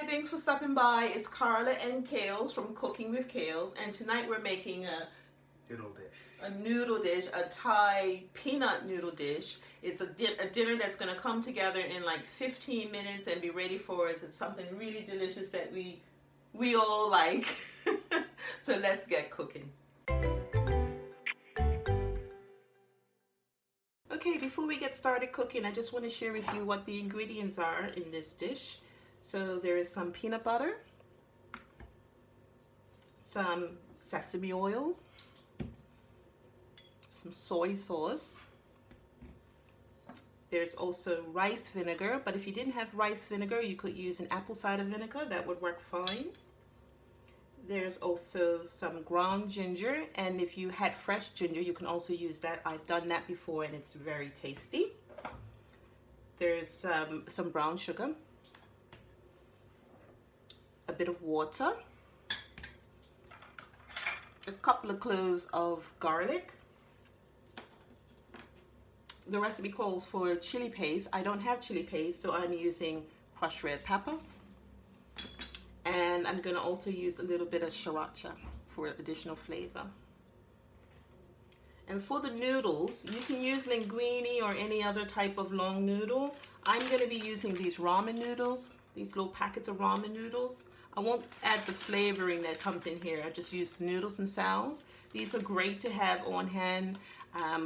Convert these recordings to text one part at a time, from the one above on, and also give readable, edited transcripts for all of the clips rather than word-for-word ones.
thanks for stopping by. It's Carla and Kales from Cooking with Kales, and tonight we're making a noodle dish, a Thai peanut noodle dish. It's a dinner that's going to come together in like 15 minutes and be ready for us. It's something really delicious that we all like. So let's get cooking. Okay, before we get started cooking, I just want to share with you what the ingredients are in this dish. So there is some peanut butter, some sesame oil, some soy sauce. There's also rice vinegar, but if you didn't have rice vinegar, you could use an apple cider vinegar. That would work fine. There's also some ground ginger, and if you had fresh ginger, you can also use that. I've done that before and it's very tasty. There's some brown sugar, a bit of water, a couple of cloves of garlic. The recipe calls for chili paste. I don't have chili paste, so I'm using crushed red pepper. And I'm going to also use a little bit of sriracha for additional flavor. And for the noodles, you can use linguine or any other type of long noodle. I'm going to be using these ramen noodles, these little packets of ramen noodles. I won't add the flavoring that comes in here. I just use noodles themselves. These are great to have on hand.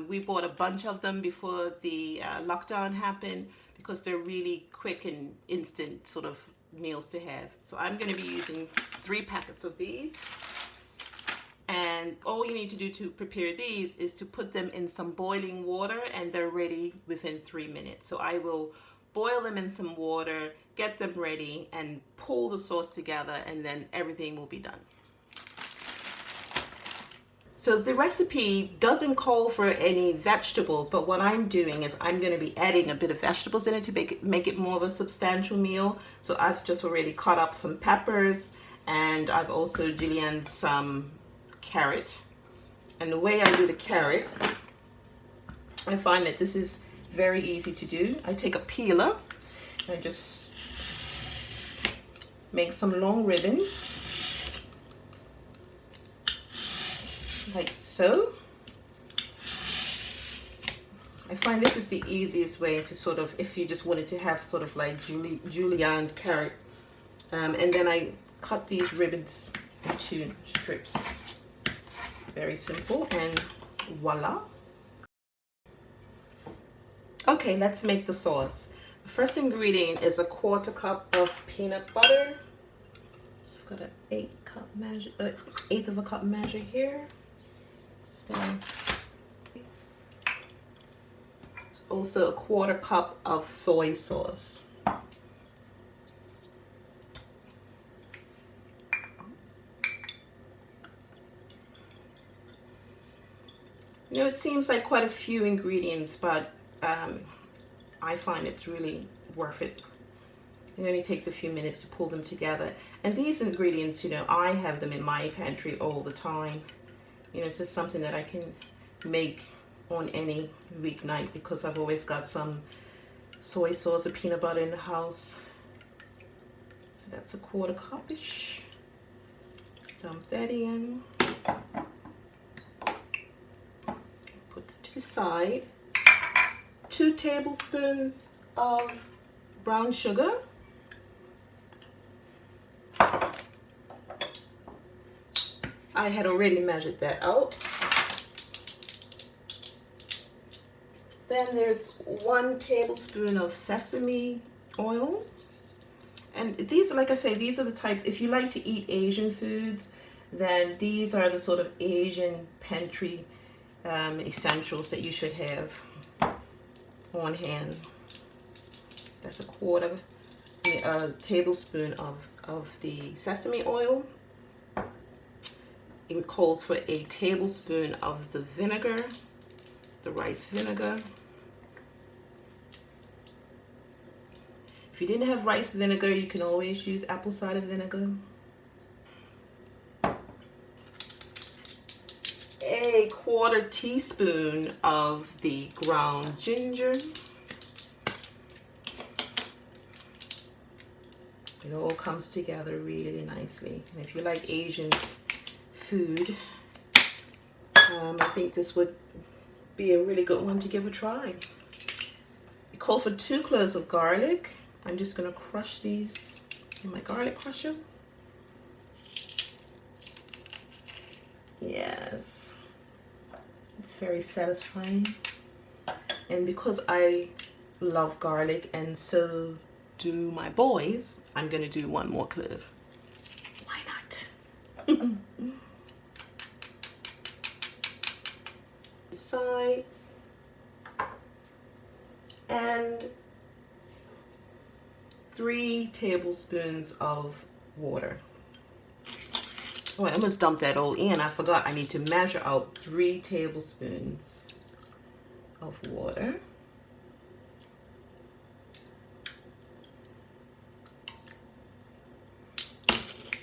We bought a bunch of them before the lockdown happened because they're really quick and instant sort of meals to have. So I'm going to be using 3 packets of these. And all you need to do to prepare these is to put them in some boiling water, and they're ready within 3 minutes. So I will boil them in some water, get them ready, and pull the sauce together, and then everything will be done. So the recipe doesn't call for any vegetables, but what I'm doing is I'm going to be adding a bit of vegetables in it to make it more of a substantial meal. So I've just already cut up some peppers, and I've also julienned some carrot. And the way I do the carrot, I find that this is very easy to do. I take a peeler and I just make some long ribbons like so. I find this is the easiest way to sort of, if you just wanted to have sort of like julienne carrot, and then I cut these ribbons into strips. Very simple, and voila. Okay, let's make the sauce. The first ingredient is a 1/4 cup of peanut butter. So I've got an 1/8 of a cup measure here. So it's also a 1/4 cup of soy sauce. You know, it seems like quite a few ingredients, but I find it's really worth it. It only takes a few minutes to pull them together. And these ingredients, you know, I have them in my pantry all the time. You know, it's just something that I can make on any weeknight because I've always got some soy sauce or peanut butter in the house. So that's a 1/4 cup-ish. Dump that in. Put that to the side. 2 tablespoons of brown sugar. I had already measured that out. Then there's 1 tablespoon of sesame oil. And these, like I say, these are the types, if you like to eat Asian foods, then these are the sort of Asian pantry essentials that you should have on hand. That's a 1/4 tablespoon of the sesame oil. It calls for a tablespoon of the vinegar, the rice vinegar. If you didn't have rice vinegar, you can always use apple cider vinegar. A 1/4 teaspoon of the ground ginger. It all comes together really nicely. And if you like Asian food, I think this would be a really good one to give a try. It calls for 2 cloves of garlic. I'm just going to crush these in my garlic crusher. Yes, it's very satisfying. And because I love garlic and so do my boys, I'm going to do 1 more clove. Why not? Side. And 3 tablespoons of water. Oh, I almost dumped that all in. I forgot I need to measure out 3 tablespoons of water.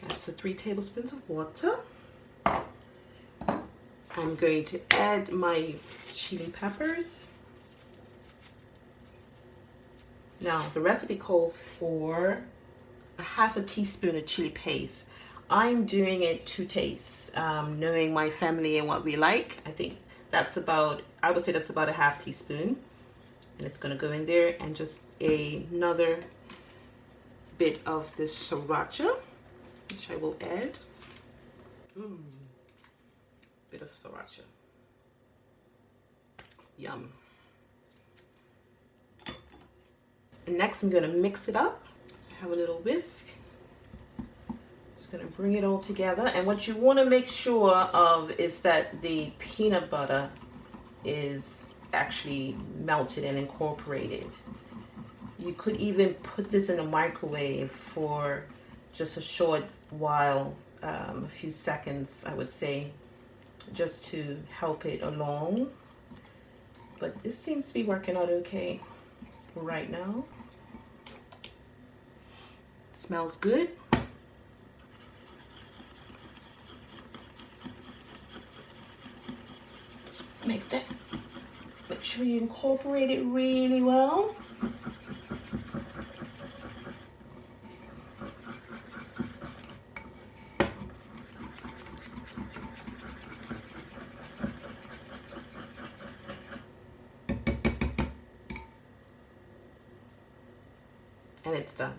That's the 3 tablespoons of water. I'm going to add my chili peppers. Now, the recipe calls for a half a teaspoon of chili paste. I'm doing it to taste, knowing my family and what we like. I think that's about, I would say that's about a half teaspoon. And it's going to go in there, and just another bit of this sriracha, which I will add. Bit of sriracha. Yum. And next I'm going to mix it up. So I have a little whisk. Just going to bring it all together. And what you want to make sure of is that the peanut butter is actually melted and incorporated. You could even put this in a microwave for just a short while, a few seconds, I would say, just to help it along. But this seems to be working out okay right now. Smells good. Make sure you incorporate it really well. And it's done.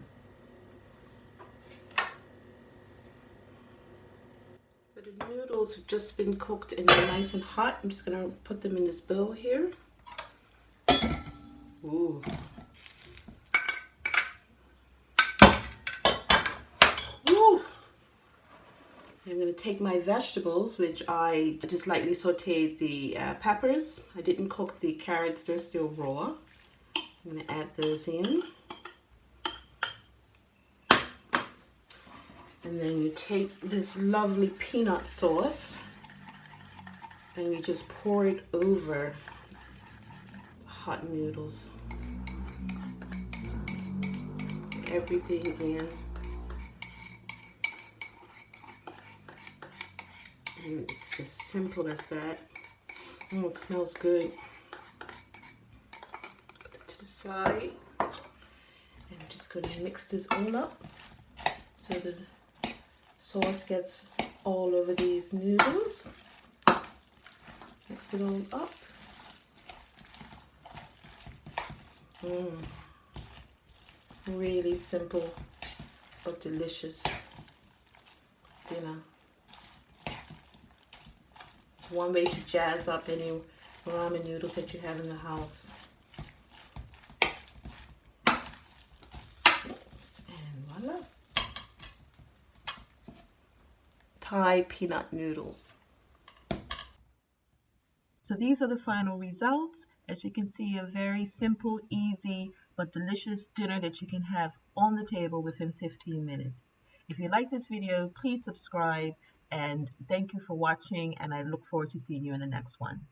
So the noodles have just been cooked and they're nice and hot. I'm just gonna put them in this bowl here. Ooh. Ooh. I'm gonna take my vegetables, which I just lightly sauteed the peppers. I didn't cook the carrots, they're still raw. I'm gonna add those in. And then you take this lovely peanut sauce and you just pour it over hot noodles. Everything in. And it's as simple as that. Oh, it smells good. Put it to the side. And I'm just going to mix this all up so the sauce gets all over these noodles. Mix it all up. Really simple but delicious dinner. It's one way to jazz up any ramen noodles that you have in the house. And voila. Thai peanut noodles. So these are the final results. As you can see, a very simple, easy, but delicious dinner that you can have on the table within 15 minutes. If you like this video, please subscribe, and thank you for watching, and I look forward to seeing you in the next one.